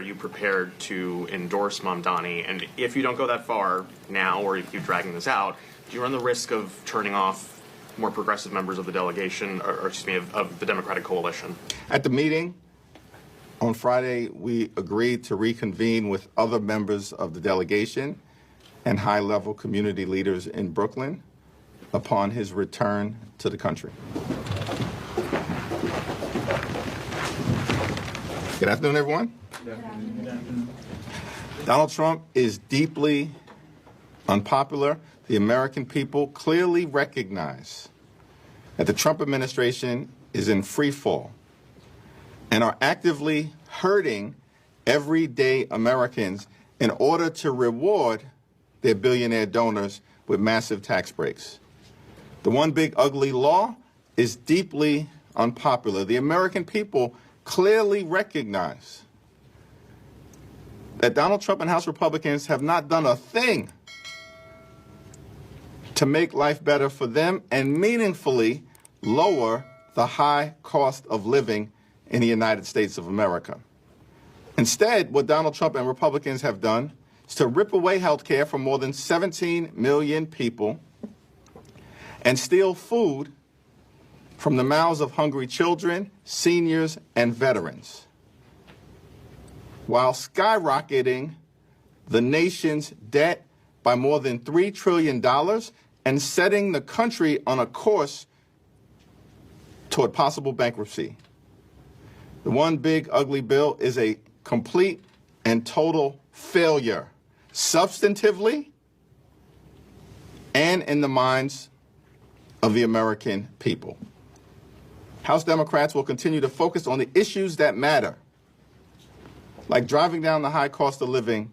Are you prepared to endorse Mamdani? And if you don't go that far now, or if you're dragging this out, do you run the risk of turning off more progressive members of the delegation, or excuse me, of the Democratic coalition? At the meeting on Friday, we agreed to reconvene with other members of the delegation and high-level community leaders in Brooklyn upon his return to the country. Good afternoon, everyone. Good afternoon. Donald Trump is deeply unpopular. The American people clearly recognize that the Trump administration is in free fall and are actively hurting everyday Americans in order to reward their billionaire donors with massive tax breaks. The one big ugly law is deeply unpopular. The American people clearly recognize that Donald Trump and House Republicans have not done a thing to make life better for them and meaningfully lower the high cost of living in the United States of America. Instead, what Donald Trump and Republicans have done is to rip away health care from more than 17 million people and steal food from the mouths of hungry children, seniors, and veterans, while skyrocketing the nation's debt by more than $3 trillion and setting the country on a course toward possible bankruptcy. The one big ugly bill is a complete and total failure, substantively and in the minds of the American people. House Democrats will continue to focus on the issues that matter, like driving down the high cost of living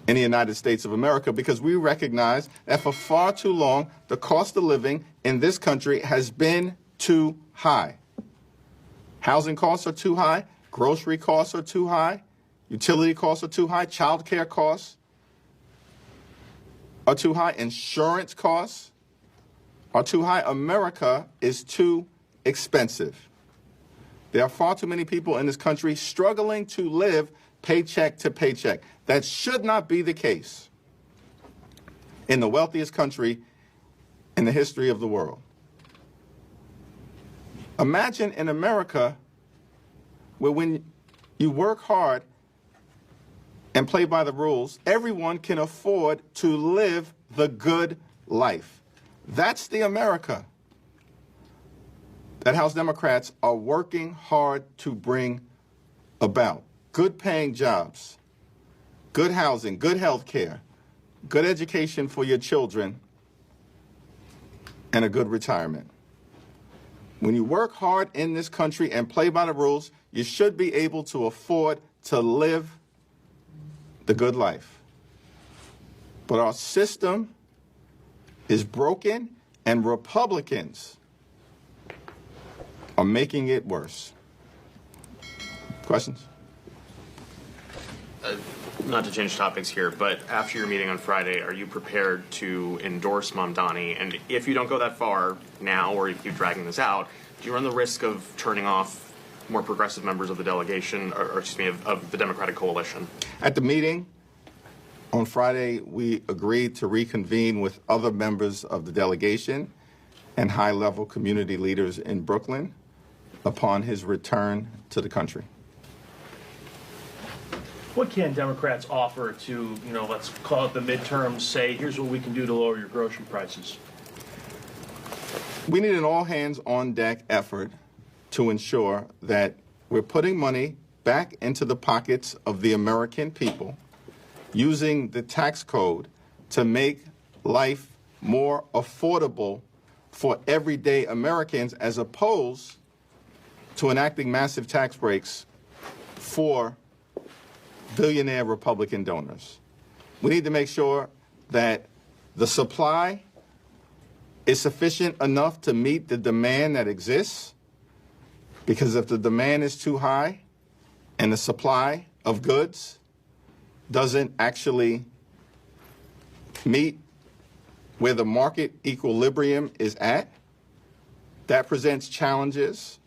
in the United States of America, because we recognize that for far too long, the cost of living in this country has been too high. Housing costs are too high, grocery costs are too high, utility costs are too high, child care costs are too high, insurance costs are too high. America is too expensive. There are far too many people in this country struggling to live paycheck to paycheck. That should not be the case in the wealthiest country in the history of the world. Imagine in America where when you work hard and play by the rules, everyone can afford to live the good life. That's the America that House Democrats are working hard to bring about. Good paying jobs, good housing, good health care, good education for your children, and a good retirement. When you work hard in this country and play by the rules, you should be able to afford to live the good life. But our system is broken, and Republicans are making it worse. Questions? Not to change topics here, but after your meeting on Friday, are you prepared to endorse Mamdani? And if you don't go that far now, or if you're dragging this out, do you run the risk of turning off more progressive members of the delegation, or excuse me, of the Democratic coalition? At the meeting on Friday, we agreed to reconvene with other members of the delegation and high-level community leaders in Brooklyn upon his return to the country. What can Democrats offer to, let's call it the midterms, say, here's what we can do to lower your grocery prices? We need an all-hands-on-deck effort to ensure that we're putting money back into the pockets of the American people, using the tax code to make life more affordable for everyday Americans, as opposed to enacting massive tax breaks for billionaire Republican donors. We need to make sure that the supply is sufficient enough to meet the demand that exists, because if the demand is too high and the supply of goods doesn't actually meet where the market equilibrium is at, that presents challenges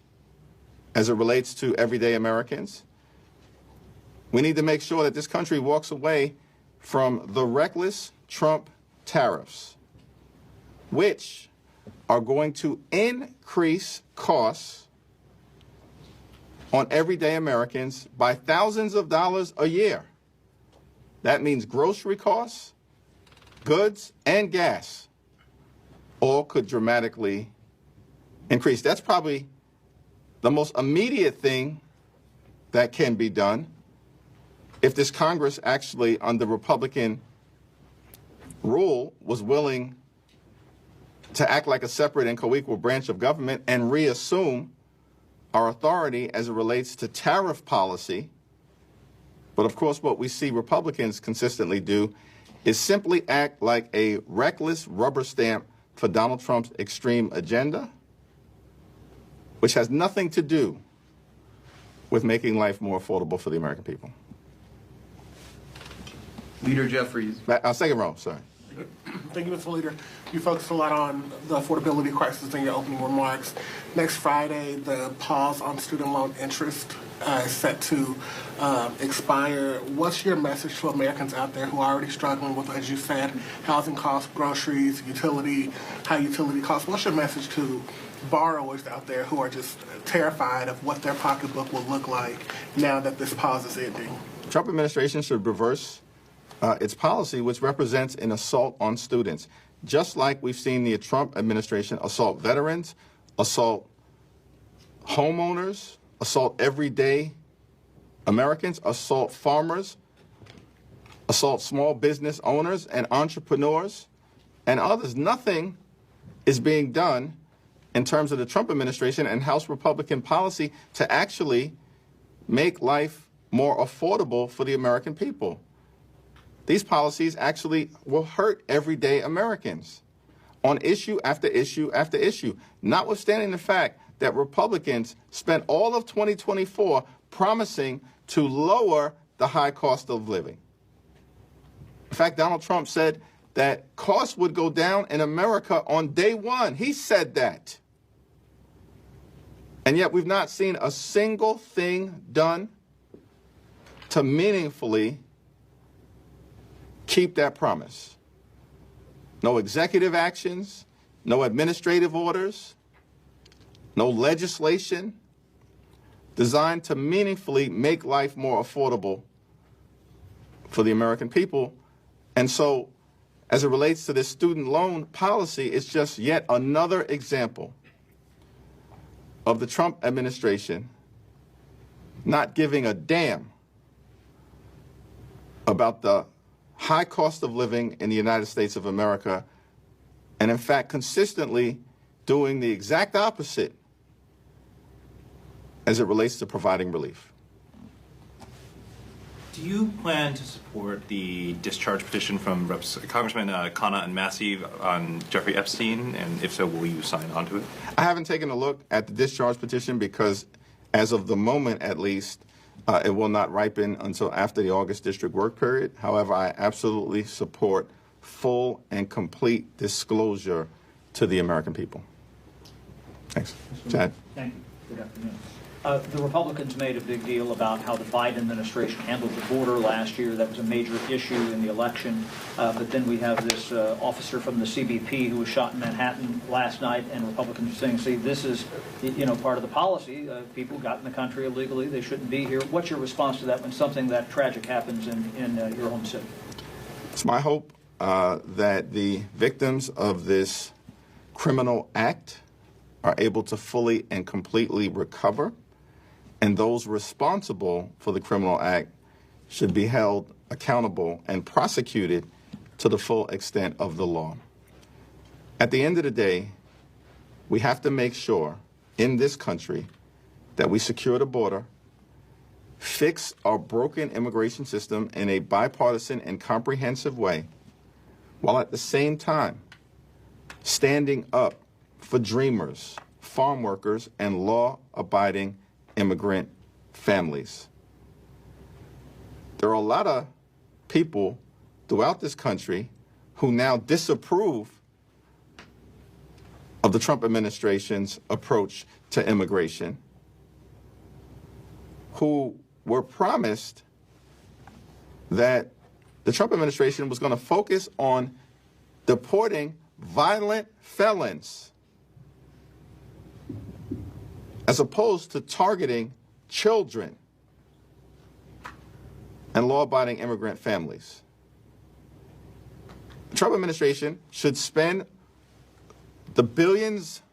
as it relates to everyday Americans. We need to make sure that this country walks away from the reckless Trump tariffs, which are going to increase costs on everyday Americans by thousands of dollars a year. That means grocery costs, goods, and gas all could dramatically increase. That's probably the most immediate thing that can be done if this Congress actually, under Republican rule, was willing to act like a separate and co-equal branch of government and reassume our authority as it relates to tariff policy. But of course, what we see Republicans consistently do is simply act like a reckless rubber stamp for Donald Trump's extreme agenda, which has nothing to do with making life more affordable for the American people. Leader Jeffries. Second row, sorry. Thank you, Mr. Leader. You focused a lot on the affordability crisis in your opening remarks. Next Friday, the pause on student loan interest is set to expire. What's your message to Americans out there who are already struggling with, as you said, housing costs, groceries, high utility costs? What's your message to borrowers out there who are just terrified of what their pocketbook will look like now that this pause is ending? Trump administration should reverse its policy, which represents an assault on students, just like we've seen the Trump administration assault veterans, assault homeowners, assault everyday Americans, assault farmers, assault small business owners and entrepreneurs and others. Nothing is being done in terms of the Trump administration and House Republican policy to actually make life more affordable for the American people. These policies actually will hurt everyday Americans on issue after issue after issue, notwithstanding the fact that Republicans spent all of 2024 promising to lower the high cost of living. In fact, Donald Trump said that costs would go down in America on day one. He said that. And yet we've not seen a single thing done to meaningfully keep that promise. No executive actions, no administrative orders, no legislation designed to meaningfully make life more affordable for the American people. And so, as it relates to this student loan policy, it's just yet another example of the Trump administration not giving a damn about the high cost of living in the United States of America, and in fact consistently doing the exact opposite as it relates to providing relief. Do you plan to support the discharge petition from Congressman Khanna and Massey on Jeffrey Epstein? And if so, will you sign on to it? I haven't taken a look at the discharge petition because, as of the moment at least, it will not ripen until after the August district work period. However, I absolutely support full and complete disclosure to the American people. Thanks. Chad. Thank you. Good afternoon. The Republicans made a big deal about how the Biden administration handled the border last year. That was a major issue in the election. But then we have this officer from the CBP who was shot in Manhattan last night, and Republicans are saying, see, this is, part of the policy. People got in the country illegally. They shouldn't be here. What's your response to that when something that tragic happens in your home city? It's my hope that the victims of this criminal act are able to fully and completely recover, and those responsible for the criminal act should be held accountable and prosecuted to the full extent of the law. At the end of the day, we have to make sure in this country that we secure the border, fix our broken immigration system in a bipartisan and comprehensive way, while at the same time standing up for dreamers, farm workers, and law-abiding immigrant families. There are a lot of people throughout this country who now disapprove of the Trump administration's approach to immigration, who were promised that the Trump administration was going to focus on deporting violent felons as opposed to targeting children and law-abiding immigrant families. The Trump administration should spend the billions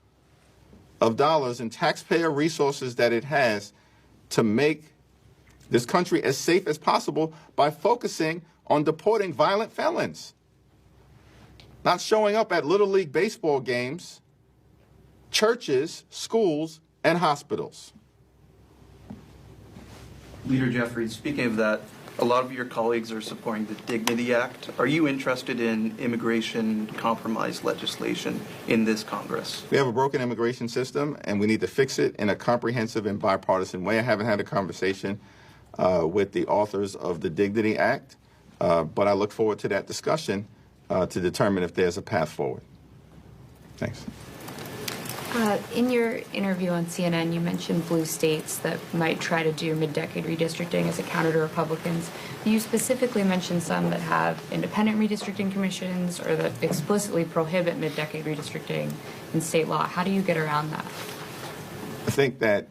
of dollars in taxpayer resources that it has to make this country as safe as possible by focusing on deporting violent felons, not showing up at Little League baseball games, churches, schools, and hospitals. Leader Jeffries, speaking of that, a lot of your colleagues are supporting the Dignity Act. Are you interested in immigration compromise legislation in this Congress? We have a broken immigration system, and we need to fix it in a comprehensive and bipartisan way. I haven't had a conversation with the authors of the Dignity Act, but I look forward to that discussion to determine if there's a path forward. Thanks. In your interview on CNN, you mentioned blue states that might try to do mid-decade redistricting as a counter to Republicans. You specifically mentioned some that have independent redistricting commissions or that explicitly prohibit mid-decade redistricting in state law. How do you get around that? I think that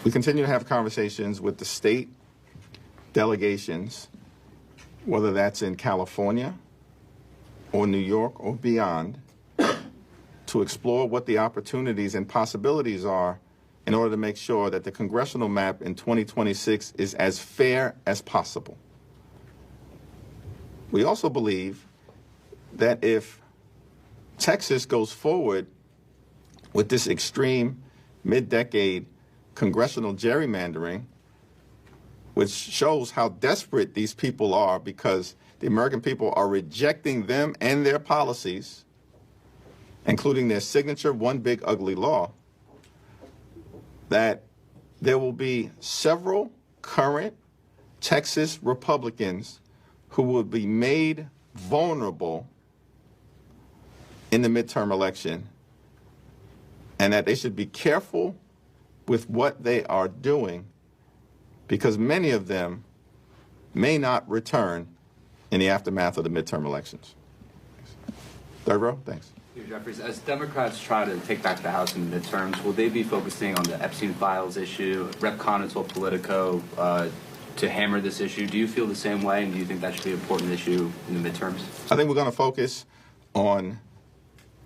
we continue to have conversations with the state delegations, whether that's in California or New York or beyond, to explore what the opportunities and possibilities are in order to make sure that the congressional map in 2026 is as fair as possible. We also believe that if Texas goes forward with this extreme mid-decade congressional gerrymandering, which shows how desperate these people are because the American people are rejecting them and their policies, including their signature One Big Ugly Law, that there will be several current Texas Republicans who will be made vulnerable in the midterm election, and that they should be careful with what they are doing because many of them may not return in the aftermath of the midterm elections. Third row, thanks. Jeffries, as Democrats try to take back the House in the midterms, will they be focusing on the Epstein files issue, Rep. Conotel Politico, to hammer this issue? Do you feel the same way, and do you think that should be an important issue in the midterms? I think we're going to focus on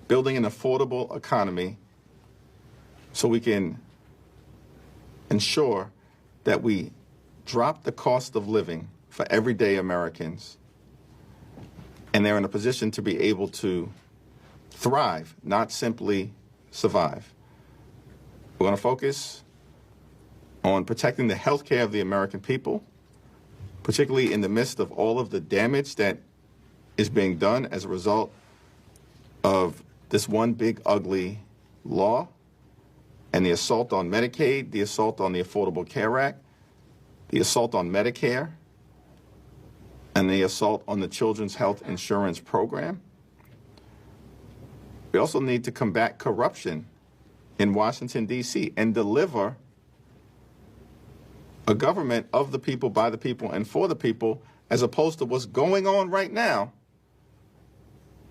building an affordable economy so we can ensure that we drop the cost of living for everyday Americans, and they're in a position to be able to thrive, not simply survive. We're going to focus on protecting the health care of the American people, particularly in the midst of all of the damage that is being done as a result of this One Big Ugly Law and the assault on Medicaid, the assault on the Affordable Care Act, the assault on Medicare, and the assault on the Children's Health Insurance Program. We also need to combat corruption in Washington, D.C., and deliver a government of the people, by the people, and for the people, as opposed to what's going on right now,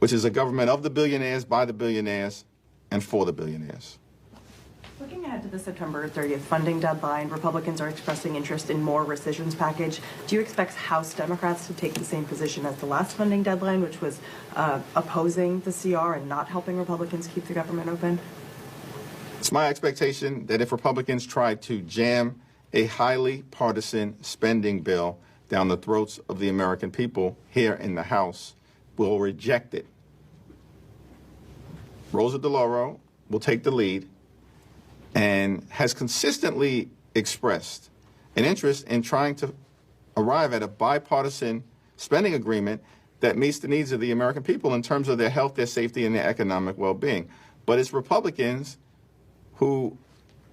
which is a government of the billionaires, by the billionaires, and for the billionaires. Looking ahead to the September 30th funding deadline, Republicans are expressing interest in more rescissions package. Do you expect House Democrats to take the same position as the last funding deadline, which was opposing the CR and not helping Republicans keep the government open? It's my expectation that if Republicans try to jam a highly partisan spending bill down the throats of the American people here in the House, we'll reject it. Rosa DeLauro will take the lead and has consistently expressed an interest in trying to arrive at a bipartisan spending agreement that meets the needs of the American people in terms of their health, their safety, and their economic well-being. But it's Republicans who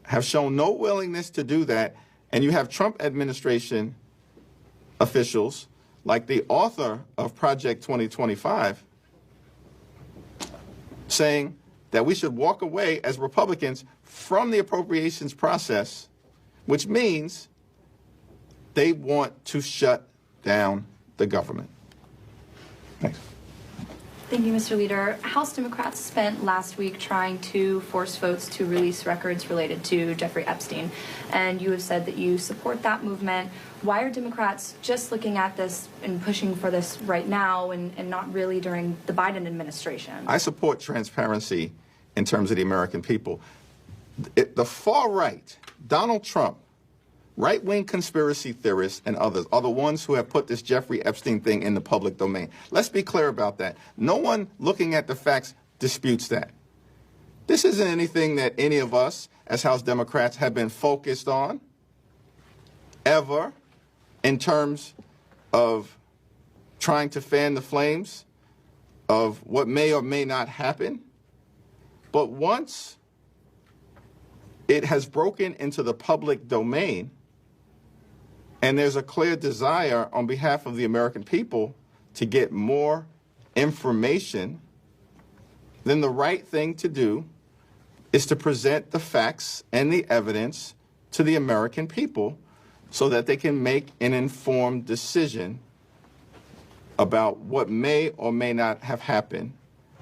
have shown no willingness to do that, and you have Trump administration officials like the author of Project 2025 saying that we should walk away as Republicans from the appropriations process, which means they want to shut down the government. Thanks. Thank you, Mr. Leader. House Democrats spent last week trying to force votes to release records related to Jeffrey Epstein, and you have said that you support that movement. Why are Democrats just looking at this and pushing for this right now and not really during the Biden administration? I support transparency in terms of the American people. The far right, Donald Trump, right-wing conspiracy theorists and others are the ones who have put this Jeffrey Epstein thing in the public domain. Let's be clear about that. No one looking at the facts disputes that. This isn't anything that any of us as House Democrats have been focused on ever in terms of trying to fan the flames of what may or may not happen. But once it has broken into the public domain, and there's a clear desire on behalf of the American people to get more information, then the right thing to do is to present the facts and the evidence to the American people so that they can make an informed decision about what may or may not have happened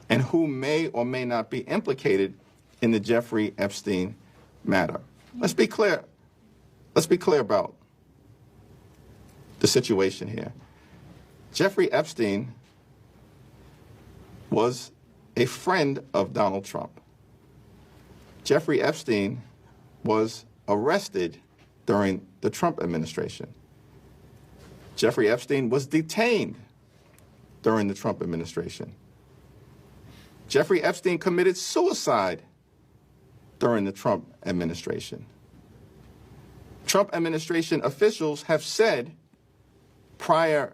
and who may or may not be implicated in the Jeffrey Epstein matter. Let's be clear. Let's be clear about the situation here. Jeffrey Epstein was a friend of Donald Trump. Jeffrey Epstein was arrested during the Trump administration. Jeffrey Epstein was detained during the Trump administration. Jeffrey Epstein committed suicide during the Trump administration. Trump administration officials have said prior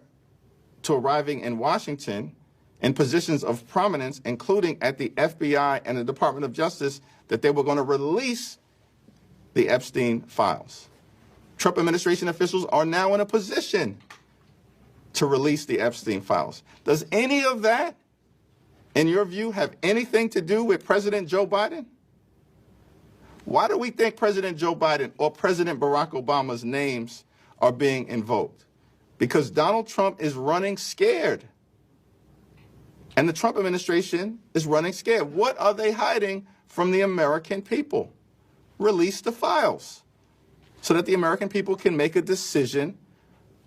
to arriving in Washington in positions of prominence, including at the FBI and the Department of Justice, that they were going to release the Epstein files. Trump administration officials are now in a position to release the Epstein files. Does any of that, in your view, have anything to do with President Joe Biden? Why do we think President Joe Biden or President Barack Obama's names are being invoked? Because Donald Trump is running scared. And the Trump administration is running scared. What are they hiding from the American people? Release the files so that the American people can make a decision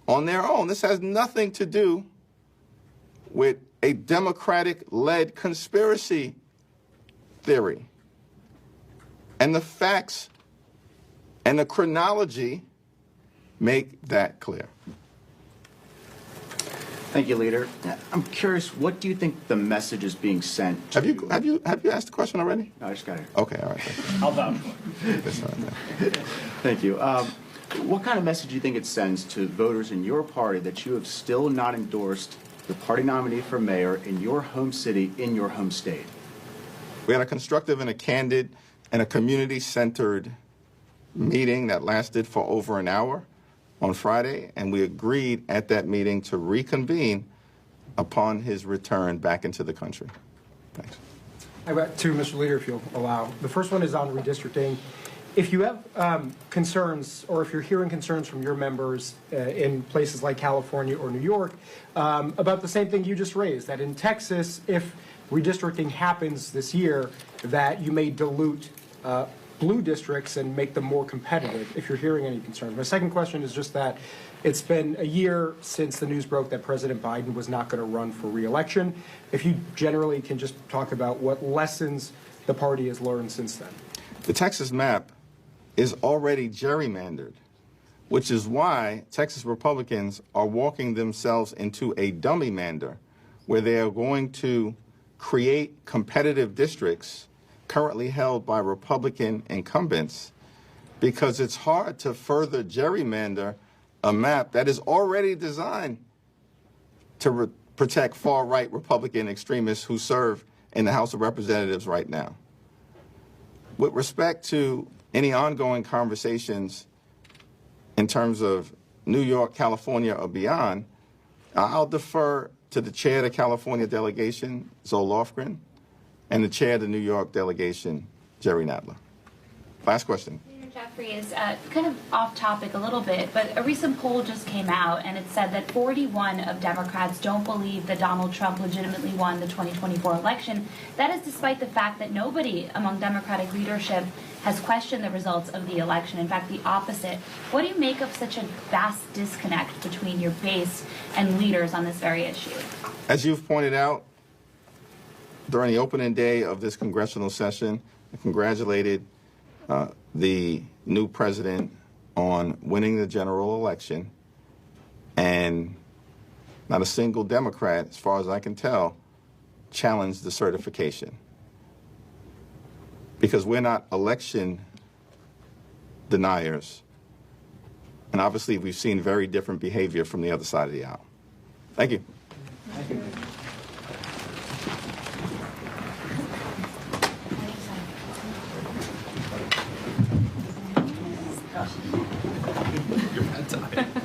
on their own. This has nothing to do with a Democratic-led conspiracy theory. And the facts and the chronology make that clear. Thank you, Leader. I'm curious, what do you think the message is being sent to? Have you asked the question already? No, I just got it. Okay, all right. I'll vouch for it. That's all right. Thank you. What kind of message do you think it sends to voters in your party that you have still not endorsed the party nominee for mayor in your home city, in your home state? We had a constructive and a candid and a community-centered meeting that lasted for over an hour on Friday, and we agreed at that meeting to reconvene upon his return back into the country. Thanks. I've got two, Mr. Leader, if you'll allow. The first one is on redistricting. If you have concerns, or if you're hearing concerns from your members in places like California or New York about the same thing you just raised, that in Texas, if redistricting happens this year, that you may dilute blue districts and make them more competitive, if you're hearing any concerns. My second question is just that it's been a year since the news broke that President Biden was not going to run for re-election. If you generally can just talk about what lessons the party has learned since then. The Texas map is already gerrymandered, which is why Texas Republicans are walking themselves into a dummy mander where they are going to create competitive districts currently held by Republican incumbents, because it's hard to further gerrymander a map that is already designed to protect far-right Republican extremists who serve in the House of Representatives right now. With respect to any ongoing conversations in terms of New York, California, or beyond, I'll defer to the chair of the California delegation, Zoe Lofgren, and the chair of the New York delegation, Jerry Nadler. Last question. Jeffries, kind of off topic a little bit, but a recent poll just came out and it said that 41 of Democrats don't believe that Donald Trump legitimately won the 2024 election. That is despite the fact that nobody among Democratic leadership has questioned the results of the election. In fact, the opposite. What do you make of such a vast disconnect between your base and leaders on this very issue? As you've pointed out, during the opening day of this congressional session, I congratulated the new president on winning the general election, and not a single Democrat, as far as I can tell, challenged the certification. Because we're not election deniers, and obviously we've seen very different behavior from the other side of the aisle. Thank you. Thank you. You're bad time.